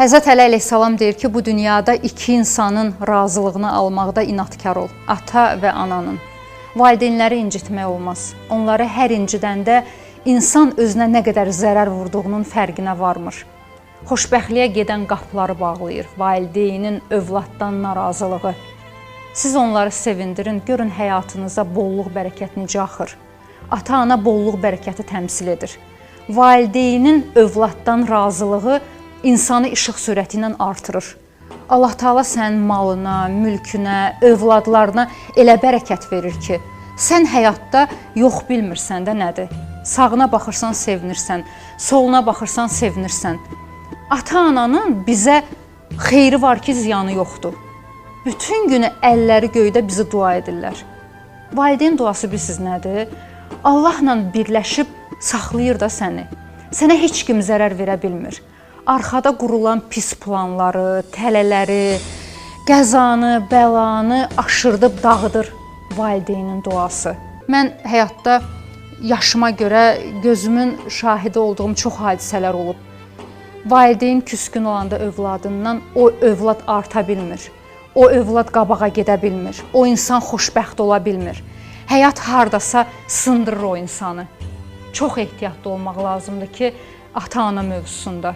Həzrət Əli əleyhissalam deyir ki, bu dünyada iki insanın razılığını almaqda inadkar ol. Ata və ananın. Valideynləri incitmək olmaz. Onları hər incidəndə insan özünə nə qədər zərər vurduğunun fərqinə varmır. Xoşbəxtliyə gedən qapıları bağlayır. Valideynin övladdan narazılığı. Siz onları sevindirin, görün həyatınıza bolluq, bərəkət necə axır. Ata-ana bolluq, bərəkəti təmsil edir. Valideynin övladdan razılığı insanı işıq sürəti ilə artırır. Allah Taala sənin malına, mülkünə, övladlarına elə bərəkət verir ki, sən həyatda yox bilmirsən də nədir. Sağına baxırsan, sevinirsən, soluna baxırsan, sevinirsən. Ata-ananın bizə xeyri var ki, ziyanı yoxdur. Bütün günü əlləri göydə bizi dua edirlər. Valideyn duası bilirsiniz nədir? Allahla birləşib saxlayır da səni. Sənə heç kim zərər verə bilmir. Arxada qurulan pis planları, tələləri, qəzanı, bəlanı aşırdıb dağıdır valideynin duası. Mən həyatda yaşıma görə gözümün şahidi olduğum çox hadisələr olub. Valideyn küskün olanda övladından o övlad arta bilmir. O övlad qabağa gedə bilmir. O insan xoşbəxt ola bilmir. Həyat hardasa sındırır o insanı. Çox ehtiyatlı olmaq lazımdır ki, ata-ana mövzusunda.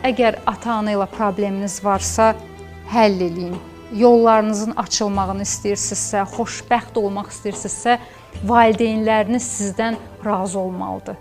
Əgər ata-ana ilə probleminiz varsa, həll eləyin. Yollarınızın açılmağını istəyirsinizsə, xoşbəxt olmaq istəyirsinizsə, valideynləriniz sizdən razı olmalıdır.